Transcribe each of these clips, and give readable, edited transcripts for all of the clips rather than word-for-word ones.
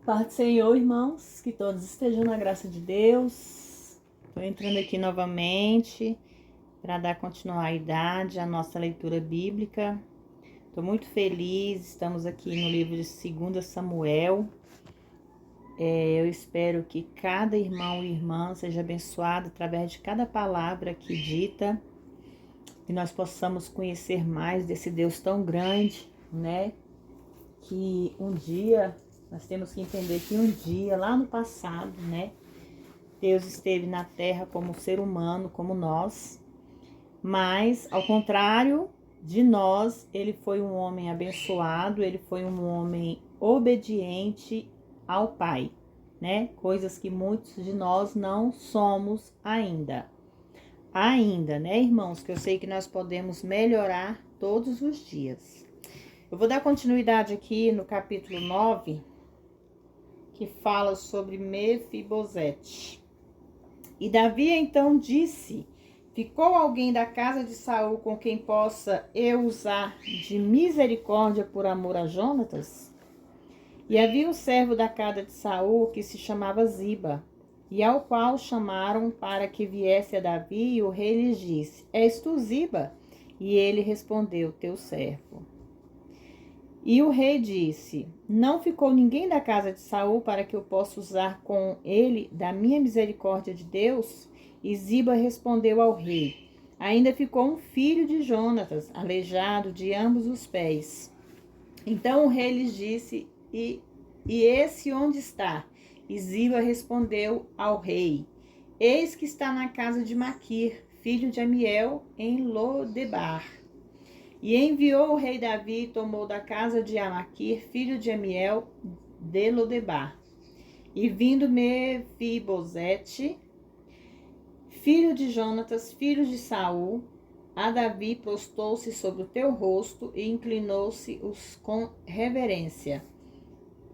Paz do Senhor, irmãos, que todos estejam na graça de Deus. Estou entrando aqui novamente para dar continuidade à nossa leitura bíblica. Estou muito feliz, estamos aqui no livro de 2 Samuel. Eu espero que cada irmão e irmã seja abençoado através de cada palavra aqui dita, que nós possamos conhecer mais desse Deus tão grande, né? Que um dia... Nós temos que entender que um dia, lá no passado, né, Deus esteve na terra como ser humano, como nós, mas, ao contrário de nós, ele foi um homem abençoado, ele foi um homem obediente ao Pai, né? Coisas que muitos de nós não somos ainda. Ainda, né, irmãos? Que eu sei que nós podemos melhorar todos os dias. Eu vou dar continuidade aqui no capítulo 9, que fala sobre Mefibosete. E Davi então disse: ficou alguém da casa de Saul com quem possa eu usar de misericórdia por amor a Jonatas? E havia um servo da casa de Saul que se chamava Ziba, e ao qual chamaram para que viesse a Davi, e o rei lhes disse: és tu Ziba? E ele respondeu: teu servo. E o rei disse: não ficou ninguém da casa de Saul para que eu possa usar com ele da minha misericórdia de Deus? E Ziba respondeu ao rei: ainda ficou um filho de Jonatas, aleijado de ambos os pés. Então o rei lhes disse: e esse onde está? E Ziba respondeu ao rei: eis que está na casa de Maquir, filho de Amiel, em Lodebar. E enviou o rei Davi e tomou da casa de Maquir, filho de Amiel, de Lodebar. E vindo Mefibosete, filho de Jonatas, filho de Saul, a Davi prostou-se sobre o teu rosto e inclinou-se com reverência.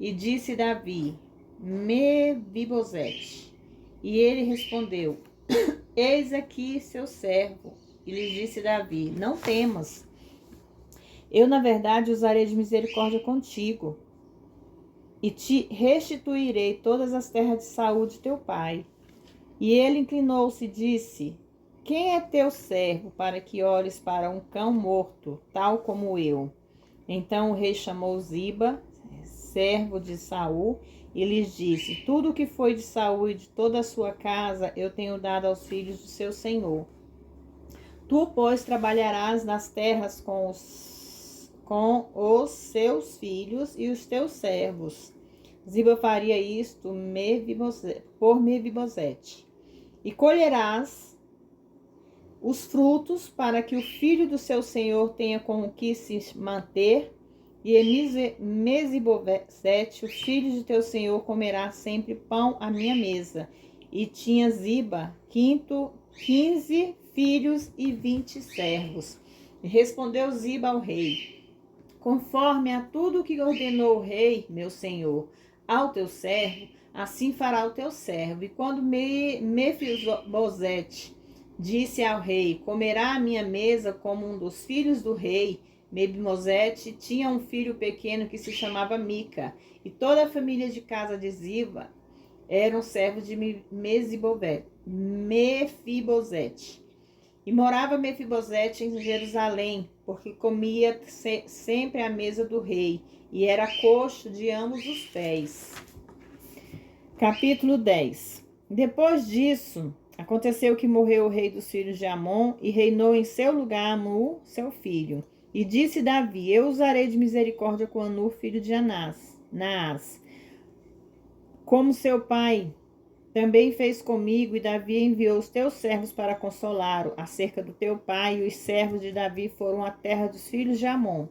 E disse Davi: Mefibosete. E ele respondeu: eis aqui seu servo. E lhe disse Davi: não temas. Eu, na verdade, usarei de misericórdia contigo, e te restituirei todas as terras de Saul de teu pai. E ele inclinou-se e disse: quem é teu servo para que olhes para um cão morto, tal como eu? Então o rei chamou Ziba, servo de Saul, e lhes disse: tudo o que foi de Saul e de toda a sua casa eu tenho dado aos filhos do seu senhor. Tu, pois, trabalharás nas terras com os seus filhos e os teus servos. Ziba faria isto por Mefibosete. E colherás os frutos para que o filho do seu senhor tenha com o que se manter. E Mefibosete, o filho de teu senhor, comerá sempre pão à minha mesa. E tinha Ziba 15 filhos e 20 servos. E respondeu Ziba ao rei: conforme a tudo que ordenou o rei, meu senhor, ao teu servo, assim fará o teu servo. E quando Mefibosete disse ao rei: comerá a minha mesa como um dos filhos do rei, Mefibosete tinha um filho pequeno que se chamava Mica, e toda a família de casa de Ziba eram servos de Mefibosete. E morava Mefibosete em Jerusalém, porque comia sempre à mesa do rei, e era coxo de ambos os pés. Capítulo 10. Depois disso, aconteceu que morreu o rei dos filhos de Amon, e reinou em seu lugar Anu, seu filho. E disse Davi: eu usarei de misericórdia com Anu, filho de Naás, como seu pai também fez comigo. E Davi enviou os teus servos para consolá-lo acerca do teu pai, e os servos de Davi foram à terra dos filhos de Amon.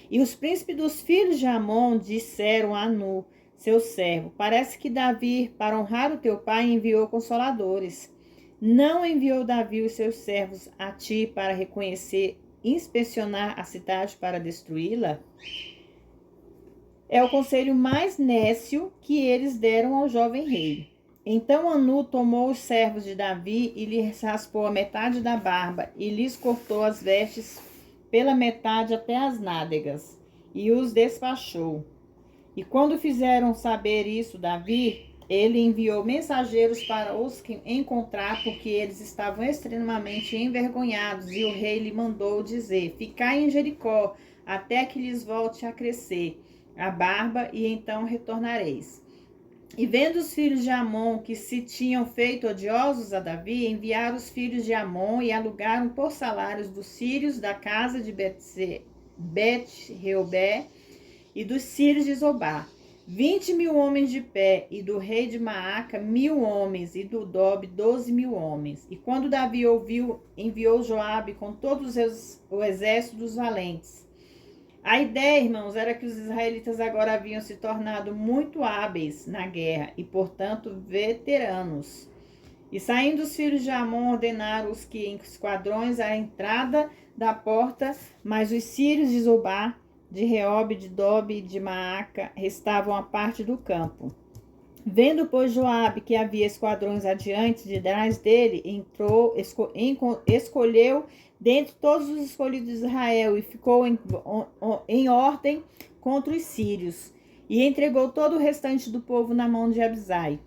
E os príncipes dos filhos de Amon disseram a Anu, seu servo: parece que Davi, para honrar o teu pai, enviou consoladores. Não enviou Davi os seus servos a ti para reconhecer, inspecionar a cidade para destruí-la? É o conselho mais nécio que eles deram ao jovem rei. Então Anu tomou os servos de Davi e lhes raspou a metade da barba e lhes cortou as vestes pela metade até as nádegas e os despachou. E quando fizeram saber isso Davi, ele enviou mensageiros para os encontrar, porque eles estavam extremamente envergonhados, e o rei lhe mandou dizer: ficai em Jericó, até que lhes volte a crescer a barba, e então retornareis. E vendo os filhos de Amon que se tinham feito odiosos a Davi, enviaram os filhos de Amon e alugaram por salários dos sírios da casa de Bet-Reobé e dos sírios de Zobá 20.000 homens de pé, e do rei de Maaca 1.000 homens, e do Dob 12.000 homens. E quando Davi ouviu, enviou Joabe com todos o exército dos valentes. A ideia, irmãos, era que os israelitas agora haviam se tornado muito hábeis na guerra e, portanto, veteranos. E saindo os filhos de Amon, ordenaram os que em esquadrões à entrada da porta, mas os sírios de Zobá, de Reob, de Dob e de Maaca estavam à parte do campo. Vendo, pois, Joabe que havia esquadrões adiante de trás dele, escolheu dentre todos os escolhidos de Israel e ficou em ordem contra os sírios. E entregou todo o restante do povo na mão de Abisai,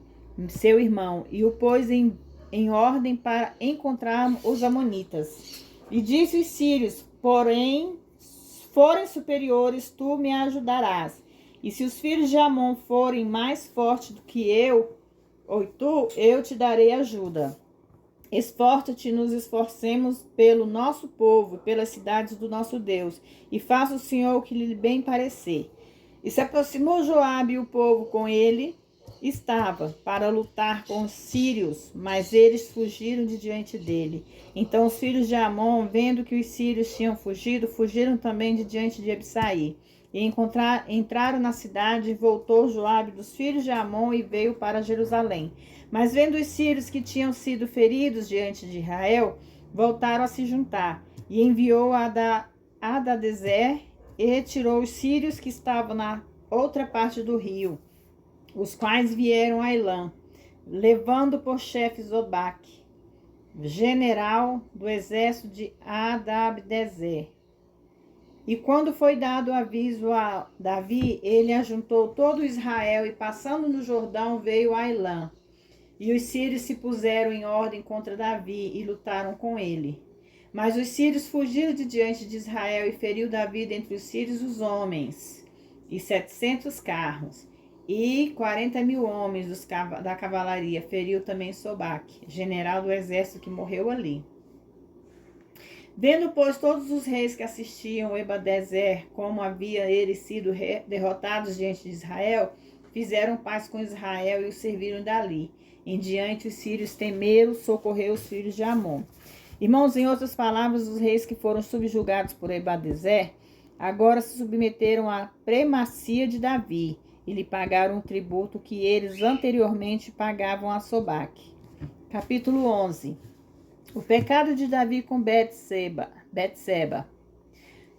seu irmão, e o pôs em ordem para encontrar os amonitas. E disse os sírios: porém, forem superiores, tu me ajudarás. E se os filhos de Amon forem mais fortes do que eu, ou tu, eu te darei ajuda. Esforça-te, nos esforcemos pelo nosso povo, pelas cidades do nosso Deus, e faça o Senhor o que lhe bem parecer. E se aproximou Joabe e o povo com ele estava para lutar com os sírios, mas eles fugiram de diante dele. Então os filhos de Amon, vendo que os sírios tinham fugido, fugiram também de diante de Abisai. E entraram na cidade, e voltou Joabe dos filhos de Amon e veio para Jerusalém. Mas vendo os sírios que tinham sido feridos diante de Israel, voltaram a se juntar. E enviou Hadadezer e retirou os sírios que estavam na outra parte do rio, os quais vieram a Elã, levando por chefe Zobaque, general do exército de Hadadezer. E quando foi dado aviso a Davi, ele ajuntou todo Israel e, passando no Jordão, veio a Elã. E os sírios se puseram em ordem contra Davi e lutaram com ele. Mas os sírios fugiram de diante de Israel, e feriu Davi dentre os sírios os homens, e 700 carros, e 40.000 homens da cavalaria. Feriu também Sobaque, general do exército, que morreu ali. Vendo, pois, todos os reis que assistiam Ebadezer, como havia eles sido derrotados diante de Israel, fizeram paz com Israel e o serviram dali. Em diante, os sírios temeram socorrer os filhos de Amon. Irmãos, em outras palavras, os reis que foram subjugados por Ebadezer agora se submeteram à primacia de Davi e lhe pagaram o tributo que eles anteriormente pagavam a Sobaque. Capítulo 11. O pecado de Davi com Betseba.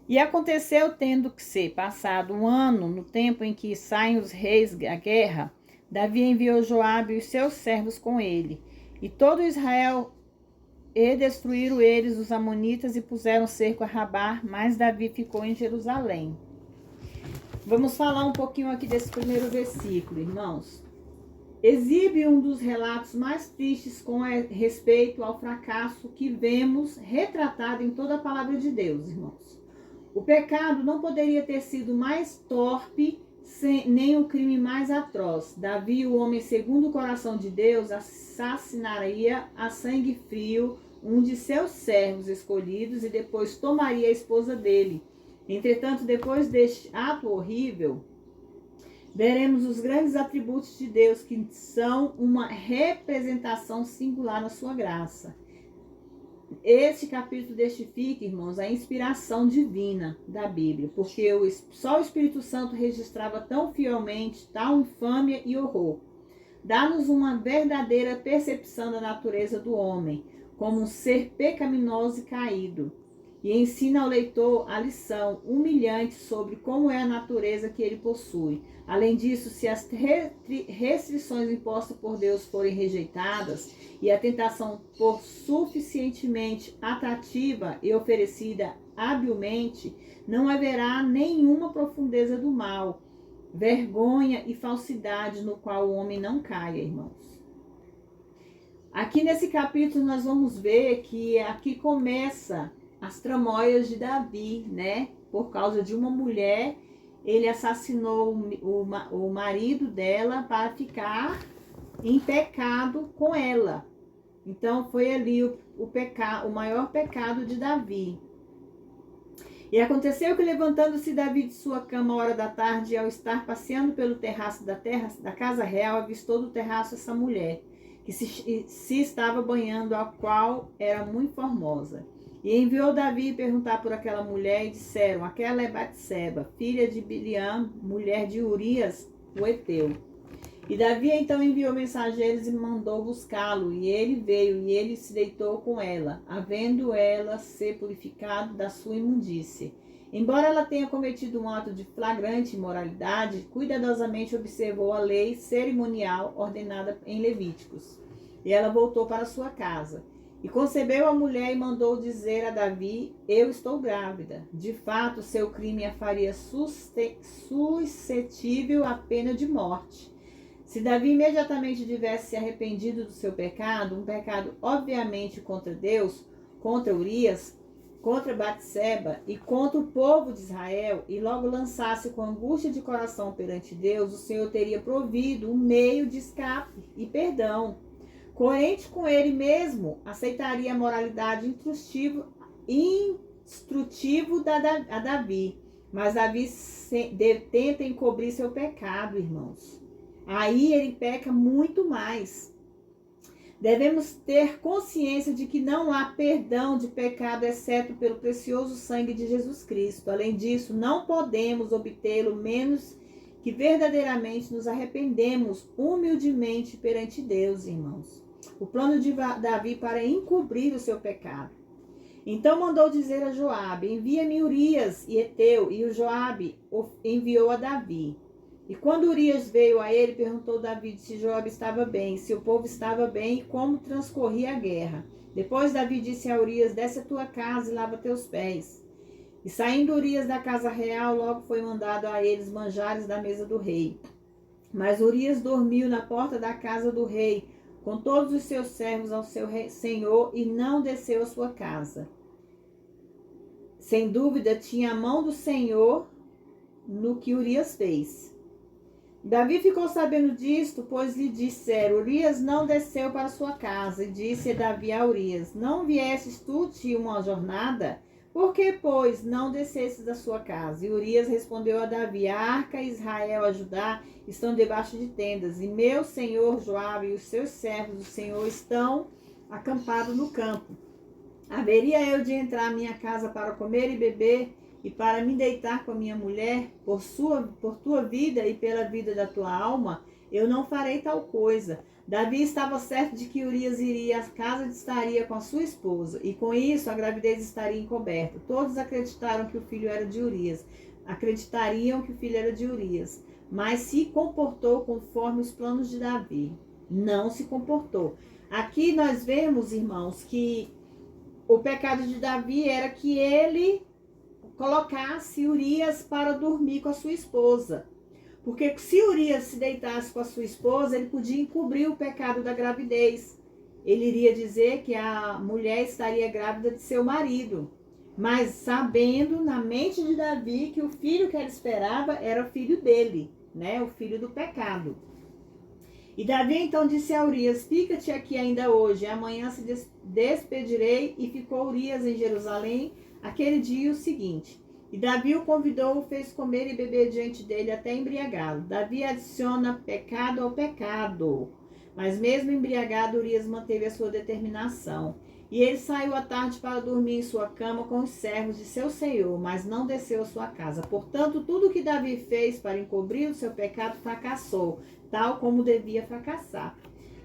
E aconteceu, tendo que ser passado um ano, no tempo em que saem os reis à guerra, Davi enviou Joabe e os seus servos com ele, e todo Israel, e destruíram eles os amonitas e puseram cerco a Rabá, mas Davi ficou em Jerusalém. Vamos falar um pouquinho aqui desse primeiro versículo, irmãos. Exibe um dos relatos mais tristes com respeito ao fracasso que vemos retratado em toda a palavra de Deus, irmãos. O pecado não poderia ter sido mais torpe, nem o crime mais atroz. Davi, o homem segundo o coração de Deus, assassinaria a sangue frio um de seus servos escolhidos e depois tomaria a esposa dele. Entretanto, depois deste ato horrível, veremos os grandes atributos de Deus, que são uma representação singular da sua graça. Este capítulo testifica, irmãos, a inspiração divina da Bíblia, porque só o Espírito Santo registrava tão fielmente tal infâmia e horror. Dá-nos uma verdadeira percepção da natureza do homem, como um ser pecaminoso e caído, e ensina ao leitor a lição humilhante sobre como é a natureza que ele possui. Além disso, se as restrições impostas por Deus forem rejeitadas e a tentação for suficientemente atrativa e oferecida habilmente, não haverá nenhuma profundeza do mal, vergonha e falsidade no qual o homem não caia, irmãos. Aqui nesse capítulo nós vamos ver que aqui começa as tramóias de Davi, né? Por causa de uma mulher, ele assassinou o marido dela para ficar em pecado com ela. Então foi ali o maior pecado de Davi. E aconteceu que, levantando-se Davi de sua cama à hora da tarde, ao estar passeando pelo terraço da casa real, avistou do terraço essa mulher, que se estava banhando, a qual era muito formosa. E enviou Davi perguntar por aquela mulher, e disseram: aquela é Batseba, filha de Biliam, mulher de Urias, o heteu. E Davi então enviou mensageiros e mandou buscá-lo, e ele veio, e ele se deitou com ela, havendo ela ser purificado da sua imundície. Embora ela tenha cometido um ato de flagrante imoralidade, cuidadosamente observou a lei cerimonial ordenada em Levíticos. E ela voltou para sua casa. E concebeu a mulher e mandou dizer a Davi: eu estou grávida. De fato, seu crime a faria suscetível à pena de morte. Se Davi imediatamente tivesse se arrependido do seu pecado, um pecado obviamente contra Deus, contra Urias, contra Batseba e contra o povo de Israel, e logo lançasse com angústia de coração perante Deus, o Senhor teria provido um meio de escape e perdão. Coerente com ele mesmo, aceitaria a moralidade instrutivo a Davi. Mas Davi tenta encobrir seu pecado, irmãos. Aí ele peca muito mais. Devemos ter consciência de que não há perdão de pecado exceto pelo precioso sangue de Jesus Cristo. Além disso, não podemos obtê-lo menos que verdadeiramente nos arrependemos humildemente perante Deus, irmãos. O plano de Davi para encobrir o seu pecado. Então mandou dizer a Joabe: envia-me Urias e heteu, e o Joabe enviou a Davi. E quando Urias veio a ele, perguntou Davi se Joabe estava bem, se o povo estava bem e como transcorria a guerra. Depois Davi disse a Urias: desce a tua casa e lava teus pés. E saindo Urias da casa real, logo foi mandado a eles manjares da mesa do rei. Mas Urias dormiu na porta da casa do rei, com todos os seus servos ao seu senhor, e não desceu à sua casa. Sem dúvida, tinha a mão do Senhor no que Urias fez. Davi ficou sabendo disto, pois lhe disseram: Urias não desceu para sua casa. E disse Davi a Urias: não viestes tu de uma jornada? Por que, pois, não descestes da sua casa? E Urias respondeu a Davi: a arca e Israel a Judá estão debaixo de tendas, e meu senhor Joabe e os seus servos do Senhor estão acampados no campo. Haveria eu de entrar à minha casa para comer e beber, e para me deitar com a minha mulher, por tua vida e pela vida da tua alma? Eu não farei tal coisa. Davi estava certo de que Urias iria à casa e estaria com a sua esposa, e com isso a gravidez estaria encoberta. Todos acreditaram que o filho era de Urias, mas se comportou conforme os planos de Davi. Não se comportou. Aqui nós vemos, irmãos, que o pecado de Davi era que ele colocasse Urias para dormir com a sua esposa. Porque se Urias se deitasse com a sua esposa, ele podia encobrir o pecado da gravidez. Ele iria dizer que a mulher estaria grávida de seu marido. Mas sabendo na mente de Davi que o filho que ela esperava era o filho dele, né? O filho do pecado. E Davi então disse a Urias: fica-te aqui ainda hoje, amanhã se despedirei. E ficou Urias em Jerusalém aquele dia o seguinte. E Davi o convidou, o fez comer e beber diante dele até embriagá-lo. Davi adiciona pecado ao pecado. Mas mesmo embriagado, Urias manteve a sua determinação. E ele saiu à tarde para dormir em sua cama com os servos de seu senhor, mas não desceu à sua casa. Portanto, tudo o que Davi fez para encobrir o seu pecado fracassou, tal como devia fracassar.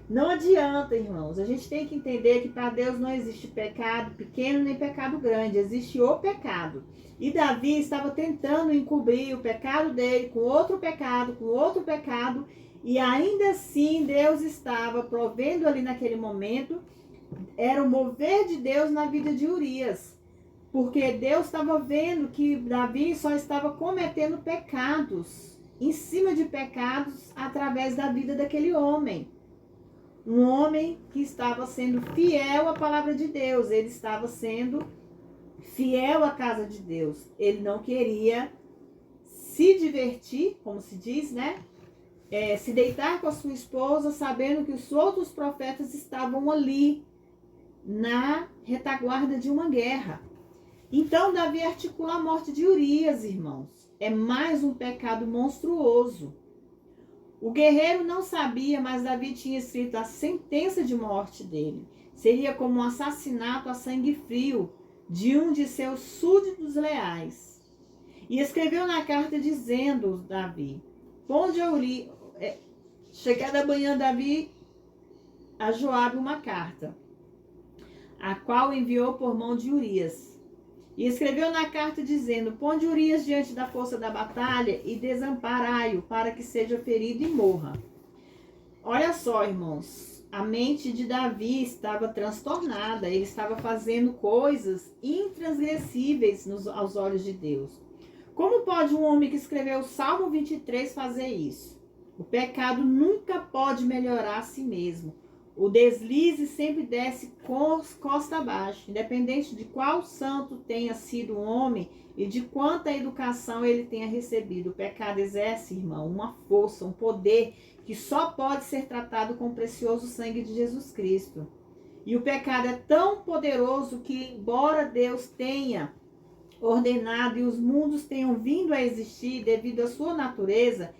Não adianta, irmãos. A gente tem que entender que para Deus não existe pecado pequeno nem pecado grande. Existe o pecado. E Davi estava tentando encobrir o pecado dele com outro pecado, e ainda assim Deus estava provendo ali naquele momento. Era o mover de Deus na vida de Urias. Porque Deus estava vendo que Davi só estava cometendo pecados. em cima de pecados através da vida daquele homem. Um homem que estava sendo fiel à palavra de Deus, ele estava sendo fiel à casa de Deus. Ele não queria se divertir, como se diz, né? Se deitar com a sua esposa, sabendo que os outros profetas estavam ali na retaguarda de uma guerra. Então Davi articula a morte de Urias, irmãos. É mais um pecado monstruoso. O guerreiro não sabia, mas Davi tinha escrito a sentença de morte dele. Seria como um assassinato a sangue frio de um de seus súditos leais. E escreveu na carta dizendo, Davi, chegada amanhã, Davi a Joabe uma carta, a qual enviou por mão de Urias. E escreveu na carta dizendo, ponde Urias diante da força da batalha e desamparai-o para que seja ferido e morra. Olha só, irmãos, a mente de Davi estava transtornada, ele estava fazendo coisas intransgressíveis aos olhos de Deus. Como pode um homem que escreveu o Salmo 23 fazer isso? O pecado nunca pode melhorar a si mesmo. O deslize sempre desce costa abaixo, independente de qual santo tenha sido o homem e de quanta educação ele tenha recebido. O pecado exerce, irmão, uma força, um poder que só pode ser tratado com o precioso sangue de Jesus Cristo. E o pecado é tão poderoso que, embora Deus tenha ordenado e os mundos tenham vindo a existir devido à sua natureza,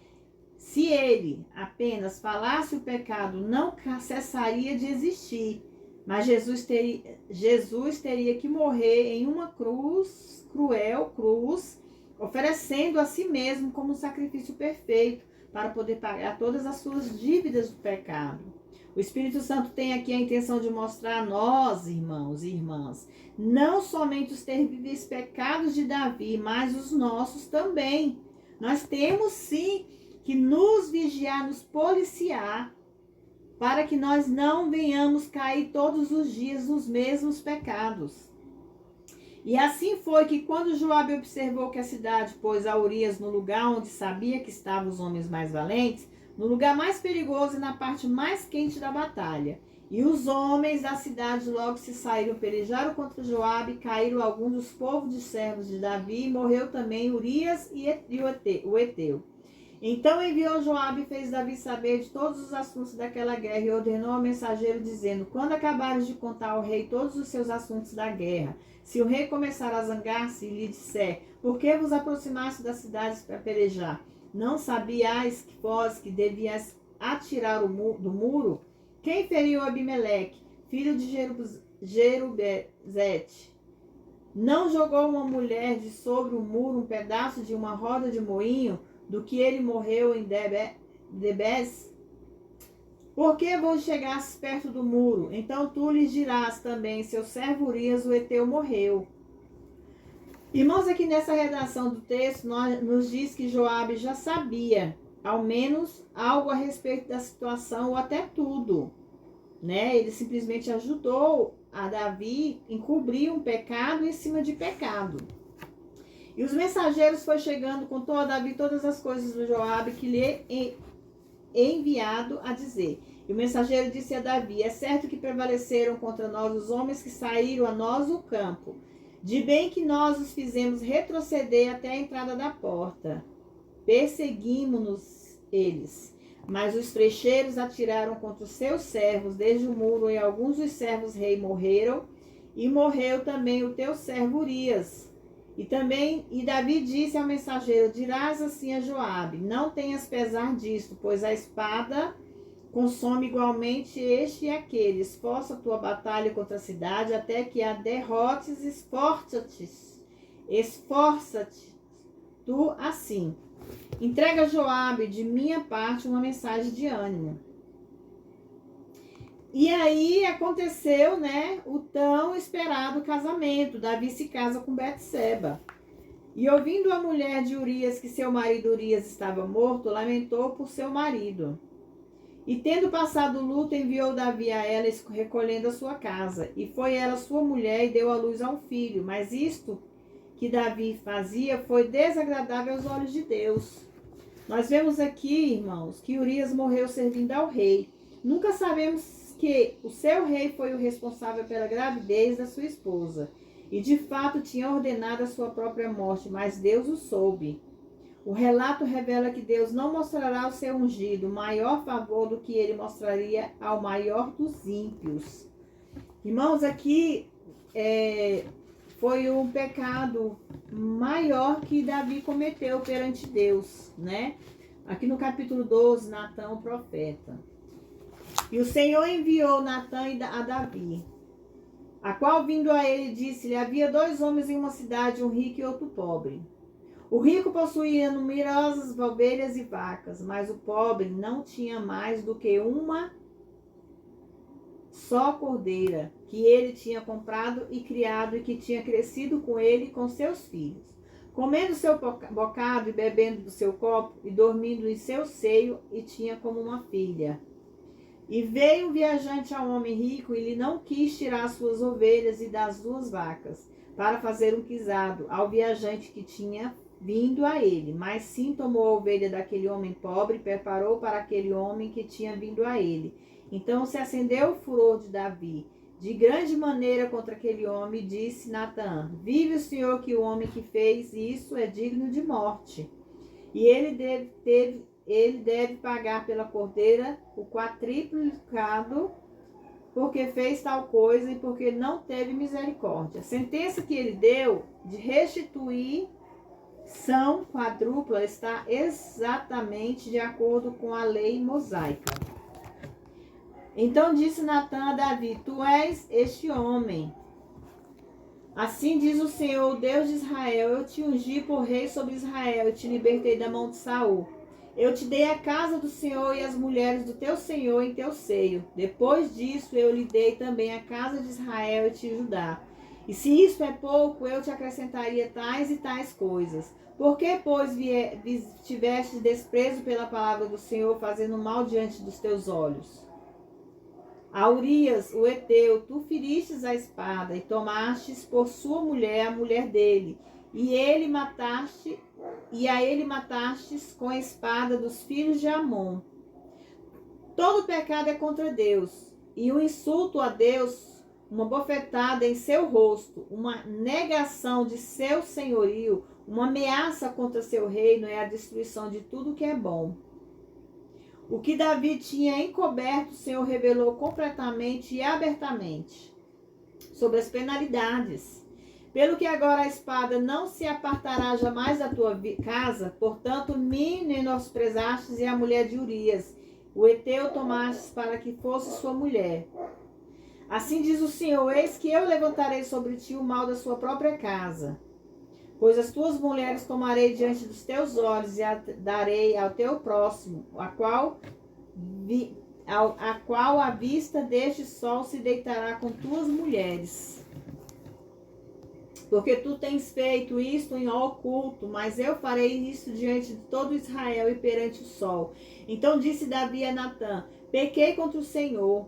se ele apenas falasse o pecado, não cessaria de existir. Mas Jesus teria que morrer em uma cruel cruz, oferecendo a si mesmo como um sacrifício perfeito para poder pagar todas as suas dívidas do pecado. O Espírito Santo tem aqui a intenção de mostrar a nós, irmãos e irmãs, não somente os terríveis pecados de Davi, mas os nossos também. Nós temos sim que nos vigiar, nos policiar, para que nós não venhamos cair todos os dias nos mesmos pecados. E assim foi que quando Joabe observou que a cidade pôs a Urias no lugar onde sabia que estavam os homens mais valentes, no lugar mais perigoso e na parte mais quente da batalha. E os homens da cidade logo se saíram, pelejaram contra Joabe, caíram alguns dos povos de servos de Davi, e morreu também Urias e o Eteu. Então enviou Joabe e fez Davi saber de todos os assuntos daquela guerra e ordenou ao mensageiro dizendo, quando acabares de contar ao rei todos os seus assuntos da guerra, se o rei começar a zangar-se e lhe disser, por que vos aproximaste das cidades para pelejar? Não sabiais que vós que devias atirar do muro? Quem feriu Abimeleque, filho de Jerubezete? Não jogou uma mulher de sobre o muro um pedaço de uma roda de moinho, do que ele morreu em Debés? Por que vos chegastes perto do muro? Então tu lhes dirás também, seu servo Urias, o Eteu, morreu. Irmãos, aqui nessa redação do texto, nos diz que Joabe já sabia, ao menos, algo a respeito da situação, ou até tudo, né? Ele simplesmente ajudou a Davi encobrir um pecado em cima de pecado. E os mensageiros foram chegando, contou a Davi todas as coisas do Joabe que lhe enviado a dizer. E o mensageiro disse a Davi, é certo que prevaleceram contra nós os homens que saíram a nós do campo, de bem que nós os fizemos retroceder até a entrada da porta. Perseguimos-nos eles. Mas os flecheiros atiraram contra os seus servos desde o muro, e alguns dos servos rei morreram, e morreu também o teu servo Urias. E Davi disse ao mensageiro, dirás assim a Joabe, não tenhas pesar disto, pois a espada consome igualmente este e aquele. Esforça a tua batalha contra a cidade, até que a derrotes, esforça-te tu assim. Entrega a Joabe de minha parte uma mensagem de ânimo. E aí aconteceu, né, o tão esperado casamento. Davi se casa com Betseba. E ouvindo a mulher de Urias que seu marido Urias estava morto, lamentou por seu marido. E tendo passado o luto, enviou Davi a ela, recolhendo a sua casa. E foi ela sua mulher e deu à luz a um filho. Mas isto que Davi fazia foi desagradável aos olhos de Deus. Nós vemos aqui, irmãos, que Urias morreu servindo ao rei. Nunca sabemos que o seu rei foi o responsável pela gravidez da sua esposa. E de fato tinha ordenado a sua própria morte, mas Deus o soube. O relato revela que Deus não mostrará ao seu ungido maior favor do que ele mostraria ao maior dos ímpios. Irmãos, aqui foi um pecado maior que Davi cometeu perante Deus, né? Aqui no capítulo 12, Natã, o profeta. E o Senhor enviou Natã a Davi, a qual, vindo a ele, disse-lhe: havia 2 homens em uma cidade, um rico e outro pobre. O rico possuía numerosas ovelhas e vacas, mas o pobre não tinha mais do que uma só cordeira, que ele tinha comprado e criado e que tinha crescido com ele e com seus filhos, comendo seu bocado e bebendo do seu copo e dormindo em seu seio, e tinha como uma filha. E veio um viajante ao homem rico, e ele não quis tirar as suas ovelhas e das 2 vacas, para fazer um guisado ao viajante que tinha vindo a ele, mas sim tomou a ovelha daquele homem pobre e preparou para aquele homem que tinha vindo a ele. Então se acendeu o furor de Davi de grande maneira contra aquele homem, e disse Natã: vive o Senhor, que o homem que fez isso é digno de morte, e ele deve pagar pela cordeira o quadruplicado, porque fez tal coisa e porque não teve misericórdia. A sentença que ele deu de restituição quadrupla está exatamente de acordo com a lei mosaica. Então disse Natã a Davi: tu és este homem. Assim diz o Senhor, o Deus de Israel: eu te ungi por rei sobre Israel e te libertei da mão de Saul. Eu te dei a casa do Senhor e as mulheres do teu Senhor em teu seio. Depois disso eu lhe dei também a casa de Israel e de Judá. E se isso é pouco, eu te acrescentaria tais e tais coisas. Por que, pois, tiveste desprezo pela palavra do Senhor, fazendo mal diante dos teus olhos? A Urias, o heteu, tu feristes a espada e tomastes por sua mulher a mulher dele, e a ele matastes com a espada dos filhos de Amon. Todo pecado é contra Deus, e um insulto a Deus, uma bofetada em seu rosto, uma negação de seu senhorio, uma ameaça contra seu reino é a destruição de tudo que é bom. O que Davi tinha encoberto, o Senhor revelou completamente e abertamente sobre as penalidades. Pelo que agora a espada não se apartará jamais da tua casa, portanto, me menosprezastes e a mulher de Urias, o heteu, tomastes para que fosse sua mulher. Assim diz o Senhor: eis que eu levantarei sobre ti o mal da sua própria casa. Pois as tuas mulheres tomarei diante dos teus olhos e a darei ao teu próximo, a qual à vista deste sol se deitará com tuas mulheres. Porque tu tens feito isto em oculto, mas eu farei isto diante de todo Israel e perante o sol. Então disse Davi a Natã: pequei contra o Senhor.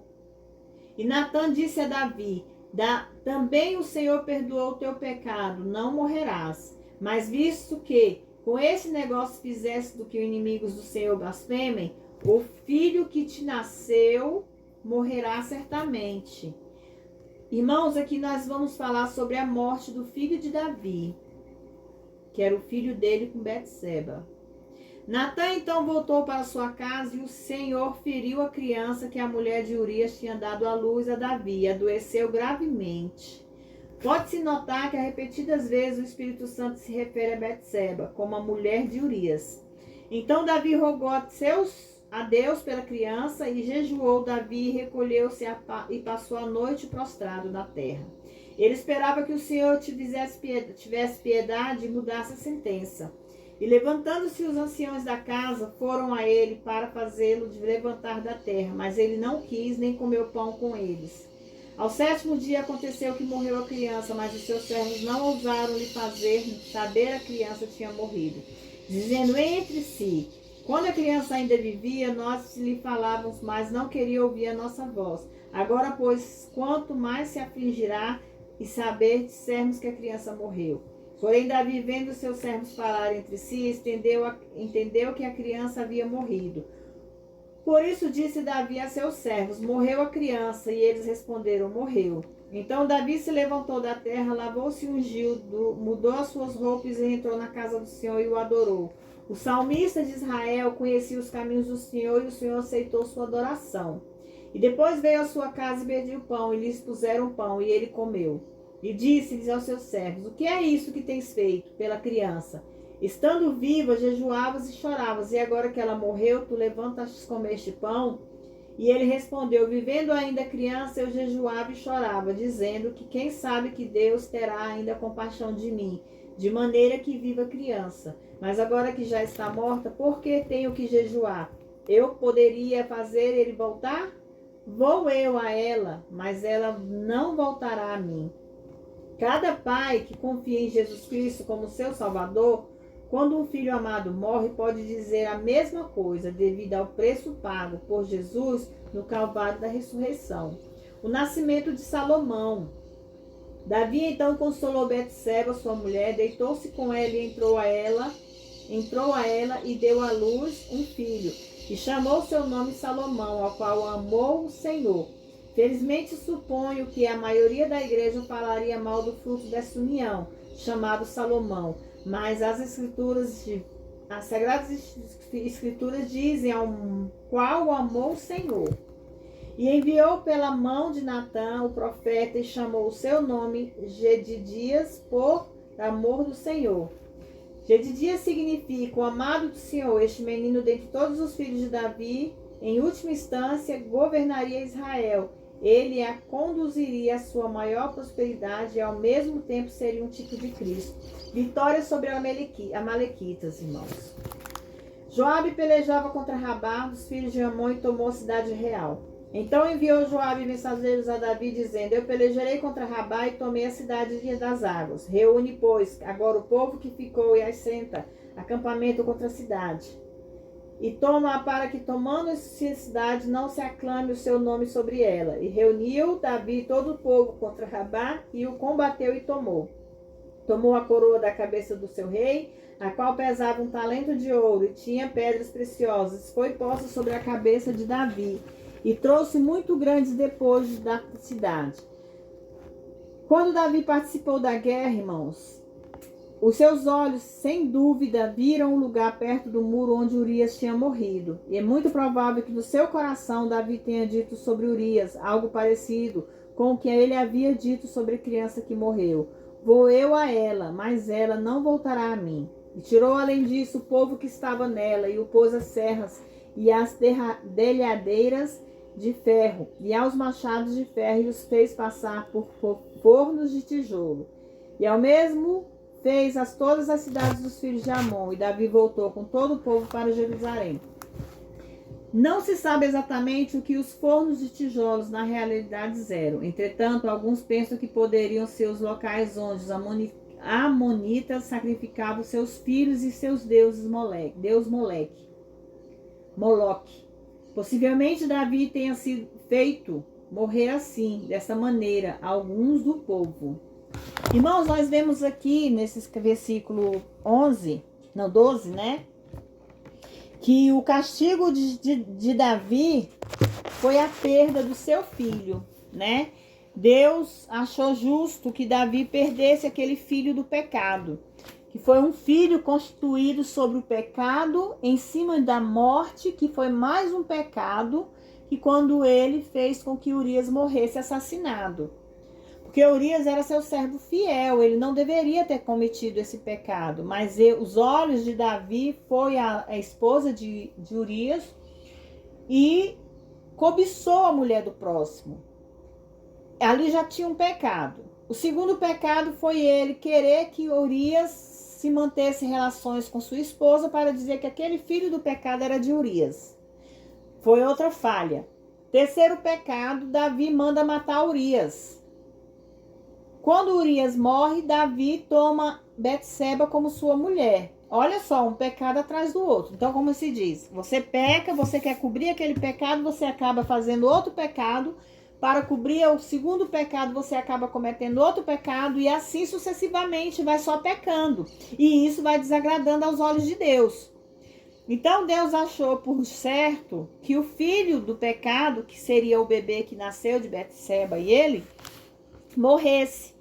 E Natã disse a Davi: também o Senhor perdoou o teu pecado, não morrerás. Mas visto que com esse negócio fizeste do que os inimigos do Senhor blasfemem, o filho que te nasceu morrerá certamente. Irmãos, aqui nós vamos falar sobre a morte do filho de Davi, que era o filho dele com Betseba. Natã então voltou para sua casa, e o Senhor feriu a criança que a mulher de Urias tinha dado à luz a Davi, e adoeceu gravemente. Pode-se notar que repetidas vezes o Espírito Santo se refere a Betseba como a mulher de Urias. Então Davi rogou a Deus pela criança, e jejuou Davi, e recolheu-se e passou a noite prostrado na terra. Ele esperava que o Senhor tivesse piedade e mudasse a sentença. E levantando-se os anciãos da casa, foram a ele para fazê-lo levantar da terra, mas ele não quis, nem comeu pão com eles. Ao 7º dia aconteceu que morreu a criança, mas os seus servos não ousaram lhe fazer saber a criança tinha morrido, dizendo entre si: quando a criança ainda vivia, nós lhe falávamos, mas não queria ouvir a nossa voz. Agora, pois, quanto mais se afligirá e saber, dissermos que a criança morreu. Porém, Davi, vendo seus servos falar entre si, entendeu que a criança havia morrido. Por isso disse Davi a seus servos: morreu a criança. E eles responderam: morreu. Então Davi se levantou da terra, lavou-se e ungiu, mudou as suas roupas e entrou na casa do Senhor e o adorou. O salmista de Israel conhecia os caminhos do Senhor e o Senhor aceitou sua adoração. E depois veio à sua casa e pediu pão, e lhes puseram pão, e ele comeu. E disse-lhes aos seus servos: o que é isso que tens feito pela criança? Estando viva, jejuavas e choravas, e agora que ela morreu, tu levantas comer este pão? E ele respondeu: vivendo ainda criança, eu jejuava e chorava, dizendo que quem sabe que Deus terá ainda compaixão de mim, de maneira que viva criança. Mas agora que já está morta, por que tenho que jejuar? Eu poderia fazer ele voltar? Vou eu a ela, mas ela não voltará a mim. Cada pai que confia em Jesus Cristo como seu Salvador, quando um filho amado morre, pode dizer a mesma coisa devido ao preço pago por Jesus no Calvário da ressurreição. O nascimento de Salomão. Davi então consolou Betseba, sua mulher, deitou-se com ela e entrou a ela e deu à luz um filho, e chamou seu nome Salomão, ao qual amou o Senhor. Felizmente suponho que a maioria da igreja falaria mal do fruto dessa união, chamado Salomão, mas as Sagradas Escrituras dizem ao qual amou o Senhor. E enviou pela mão de Natã, o profeta, e chamou o seu nome Gedidias, por amor do Senhor. Gedidias significa o amado do Senhor. Este menino, dentre todos os filhos de Davi, em última instância, governaria Israel. Ele a conduziria à sua maior prosperidade e ao mesmo tempo seria um tipo de Cristo. Vitória sobre Amalequitas, irmãos. Joabe pelejava contra Rabá, dos filhos de Amon, e tomou a cidade real. Então enviou Joabe mensageiros a Davi, dizendo: eu pelejarei contra Rabá e tomei a cidade das águas. Reúne, pois, agora o povo que ficou e assenta acampamento contra a cidade. E toma-a para que, tomando-se a cidade, não se aclame o seu nome sobre ela. E reuniu Davi todo o povo contra Rabá e o combateu e tomou. Tomou a coroa da cabeça do seu rei, a qual pesava 1 talento de ouro e tinha pedras preciosas. Foi posta sobre a cabeça de Davi e trouxe muito grandes despojos da cidade. Quando Davi participou da guerra, irmãos, os seus olhos, sem dúvida, viram o lugar perto do muro onde Urias tinha morrido. E é muito provável que no seu coração Davi tenha dito sobre Urias algo parecido com o que ele havia dito sobre a criança que morreu. Vou eu a ela, mas ela não voltará a mim. E tirou além disso o povo que estava nela e o pôs às serras e às delhadeiras de ferro e aos machados de ferro e os fez passar por fornos de tijolo. E ao mesmo fez todas as cidades dos filhos de Amon, e Davi voltou com todo o povo para Jerusalém. Não se sabe exatamente o que os fornos de tijolos na realidade eram. Entretanto, alguns pensam que poderiam ser os locais onde os amonitas sacrificavam seus filhos e seus deuses Moloque. Possivelmente Davi tenha sido feito morrer assim, dessa maneira, alguns do povo. Irmãos, nós vemos aqui nesse versículo 12, né? Que o castigo de Davi foi a perda do seu filho, né? Deus achou justo que Davi perdesse aquele filho do pecado, que foi um filho constituído sobre o pecado, em cima da morte, que foi mais um pecado, que quando ele fez com que Urias morresse assassinado. Porque Urias era seu servo fiel, ele não deveria ter cometido esse pecado, mas os olhos de Davi foi a esposa de Urias e cobiçou a mulher do próximo. Ali já tinha um pecado. O segundo pecado foi ele querer que Urias se mantesse relações com sua esposa para dizer que aquele filho do pecado era de Urias. Foi outra falha. Terceiro pecado, Davi manda matar Urias. Quando Urias morre, Davi toma Betseba como sua mulher. Olha só, um pecado atrás do outro. Então, como se diz, você peca, você quer cobrir aquele pecado, você acaba fazendo outro pecado para cobrir o segundo pecado, você acaba cometendo outro pecado e assim sucessivamente vai só pecando. E isso vai desagradando aos olhos de Deus. Então Deus achou por certo que o filho do pecado, que seria o bebê que nasceu de Betseba e ele, morresse.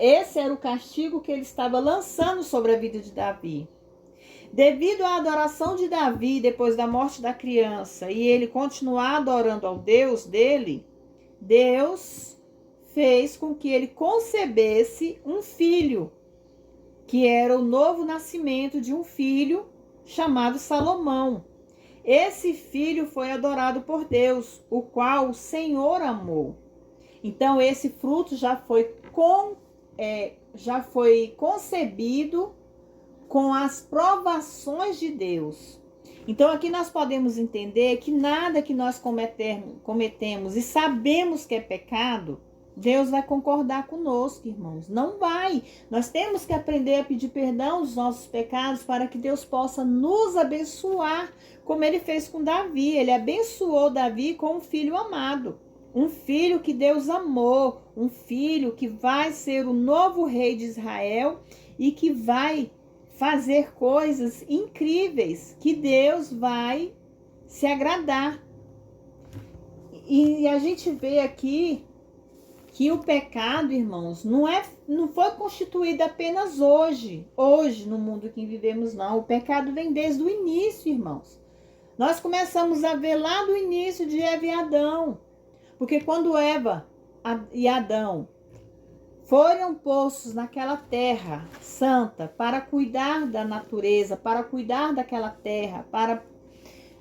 Esse era o castigo que ele estava lançando sobre a vida de Davi. Devido à adoração de Davi depois da morte da criança e ele continuar adorando ao Deus dele, Deus fez com que ele concebesse um filho, que era o novo nascimento de um filho chamado Salomão. Esse filho foi adorado por Deus, o qual o Senhor amou. Então esse fruto já foi concebido com as provações de Deus. Então aqui nós podemos entender que nada que nós cometemos e sabemos que é pecado, Deus vai concordar conosco, irmãos. Não vai. Nós temos que aprender a pedir perdão dos nossos pecados para que Deus possa nos abençoar, como ele fez com Davi. Ele abençoou Davi com um filho amado. Um filho que Deus amou. Um filho que vai ser o novo rei de Israel e que vai fazer coisas incríveis, que Deus vai se agradar. E a gente vê aqui que o pecado, irmãos, não foi constituído apenas hoje no mundo que vivemos, não. O pecado vem desde o início, irmãos. Nós começamos a ver lá do início de Eva e Adão. Porque quando Eva e Adão foram postos naquela terra santa para cuidar da natureza, para cuidar daquela terra, para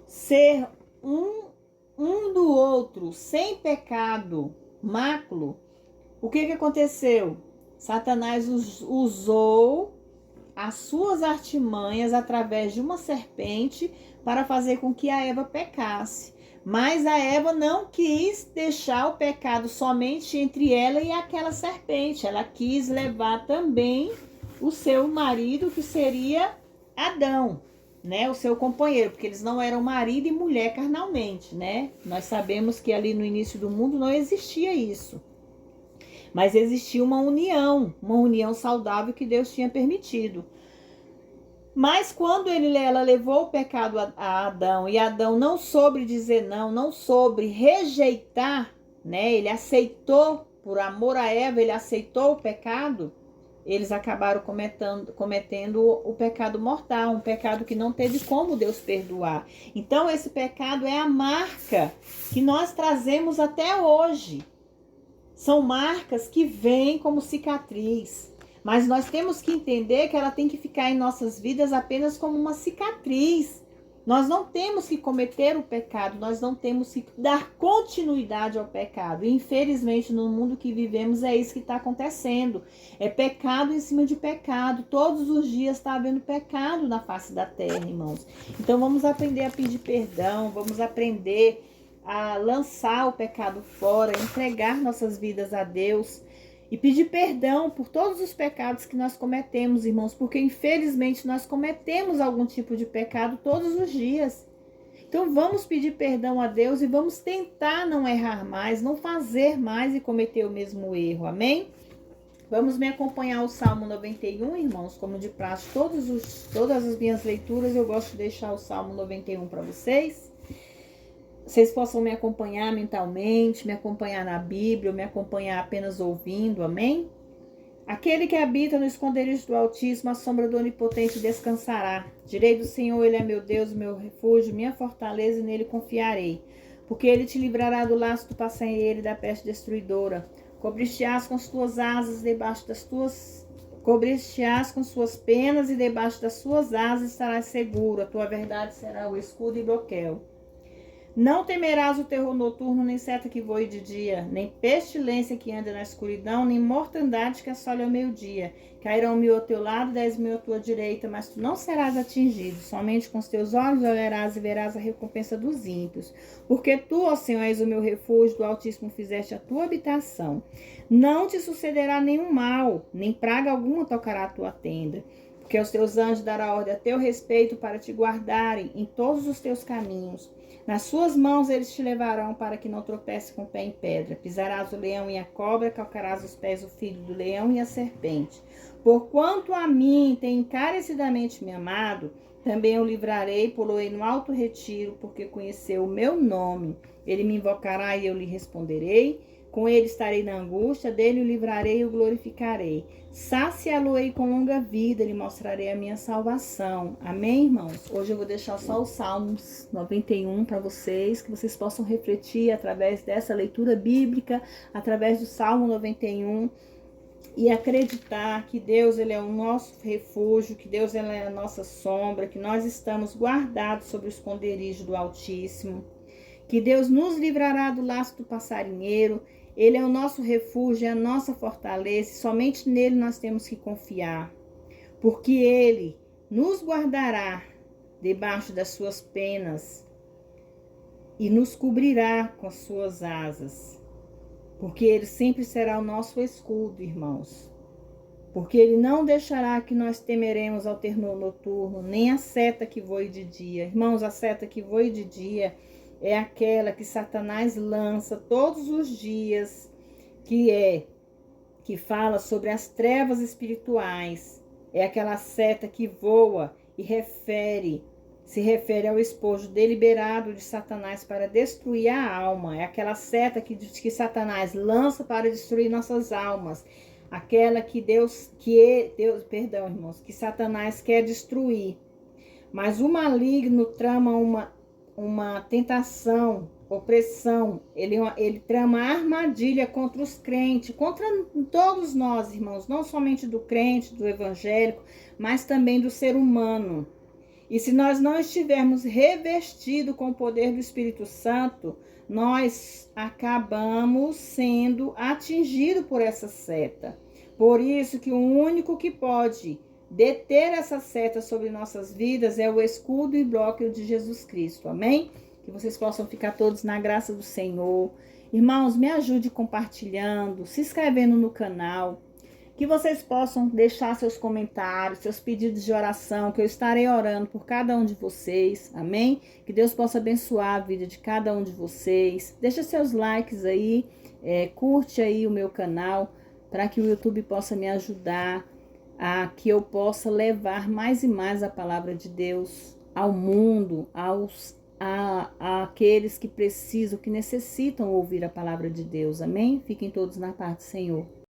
ser um do outro, sem pecado, máculo, o que aconteceu? Satanás usou as suas artimanhas através de uma serpente para fazer com que a Eva pecasse. Mas a Eva não quis deixar o pecado somente entre ela e aquela serpente. Ela quis levar também o seu marido, que seria Adão, né? O seu companheiro, porque eles não eram marido e mulher carnalmente, né? Nós sabemos que ali no início do mundo não existia isso. Mas existia uma união saudável que Deus tinha permitido. Mas quando ela levou o pecado a Adão e Adão não soube dizer não soube rejeitar, né? Ele aceitou, por amor a Eva, ele aceitou o pecado, eles acabaram cometendo o pecado mortal, um pecado que não teve como Deus perdoar. Então esse pecado é a marca que nós trazemos até hoje. São marcas que vêm como cicatriz. Mas nós temos que entender que ela tem que ficar em nossas vidas apenas como uma cicatriz. Nós não temos que cometer o pecado, nós não temos que dar continuidade ao pecado. E, infelizmente, no mundo que vivemos é isso que está acontecendo. É pecado em cima de pecado. Todos os dias está havendo pecado na face da terra, irmãos. Então vamos aprender a pedir perdão, vamos aprender a lançar o pecado fora, entregar nossas vidas a Deus e pedir perdão por todos os pecados que nós cometemos, irmãos, porque infelizmente nós cometemos algum tipo de pecado todos os dias. Então vamos pedir perdão a Deus e vamos tentar não errar mais, não fazer mais e cometer o mesmo erro, amém? Vamos me acompanhar o Salmo 91, irmãos, como de praxe, todas as minhas leituras eu gosto de deixar o Salmo 91 para vocês. Vocês possam me acompanhar mentalmente, me acompanhar na Bíblia, me acompanhar apenas ouvindo, amém? Aquele que habita no esconderijo do Altíssimo, a sombra do Onipotente descansará. Direi do Senhor, ele é meu Deus, meu refúgio, minha fortaleza, e nele confiarei. Porque ele te livrará do laço do passarinheiro e da peste destruidora. Cobrir-te-ás com as tuas asas debaixo das tuas... Cobrir-te-ás com suas penas e debaixo das suas asas estarás seguro. A tua verdade será o escudo e broquel. Não temerás o terror noturno, nem seta que voe de dia, nem pestilência que anda na escuridão, nem mortandade que assole ao meio-dia. Cairão 1000 ao teu lado, 10.000 à tua direita, mas tu não serás atingido. Somente com os teus olhos olharás e verás a recompensa dos ímpios. Porque tu, ó Senhor, és o meu refúgio, do Altíssimo fizeste a tua habitação. Não te sucederá nenhum mal, nem praga alguma tocará a tua tenda. Porque os teus anjos darão ordem a teu respeito para te guardarem em todos os teus caminhos. Nas suas mãos eles te levarão para que não tropece com o pé em pedra. Pisarás o leão e a cobra, calcarás os pés o filho do leão e a serpente. Porquanto a mim tem encarecidamente me amado, também o livrarei, poloei no alto retiro, porque conheceu o meu nome. Ele me invocará e eu lhe responderei. Com ele estarei na angústia, dele o livrarei e o glorificarei. Saciá-lo-ei com longa vida, lhe mostrarei a minha salvação. Amém, irmãos? Hoje eu vou deixar só os Salmos 91 para vocês, que vocês possam refletir através dessa leitura bíblica, através do Salmo 91, e acreditar que Deus ele é o nosso refúgio, que Deus ele é a nossa sombra, que nós estamos guardados sob o esconderijo do Altíssimo, que Deus nos livrará do laço do passarinheiro. Ele é o nosso refúgio, é a nossa fortaleza, e somente nele nós temos que confiar, porque ele nos guardará debaixo das suas penas e nos cobrirá com as suas asas, porque ele sempre será o nosso escudo, irmãos. Porque ele não deixará que nós temeremos ao terror noturno, nem a seta que voe de dia. Irmãos, a seta que voe de dia é aquela que Satanás lança todos os dias, que fala sobre as trevas espirituais. É aquela seta que voa e se refere ao esposo deliberado de Satanás para destruir a alma. É aquela seta que Satanás lança para destruir nossas almas. Aquela que que Satanás quer destruir. Mas o maligno trama uma tentação, opressão, ele trama armadilha contra os crentes, contra todos nós, irmãos, não somente do crente, do evangélico, mas também do ser humano. E se nós não estivermos revestidos com o poder do Espírito Santo, nós acabamos sendo atingidos por essa seta. Por isso que o único que pode deter essa seta sobre nossas vidas é o escudo e bloco de Jesus Cristo. Amém? Que vocês possam ficar todos na graça do Senhor. Irmãos, me ajude compartilhando, se inscrevendo no canal. Que vocês possam deixar seus comentários, seus pedidos de oração, que eu estarei orando por cada um de vocês. Amém? Que Deus possa abençoar a vida de cada um de vocês. Deixa seus likes aí, curte aí o meu canal, para que o YouTube possa me ajudar a que eu possa levar mais e mais a palavra de Deus ao mundo, àqueles que precisam, que necessitam ouvir a palavra de Deus. Amém? Fiquem todos na paz do Senhor.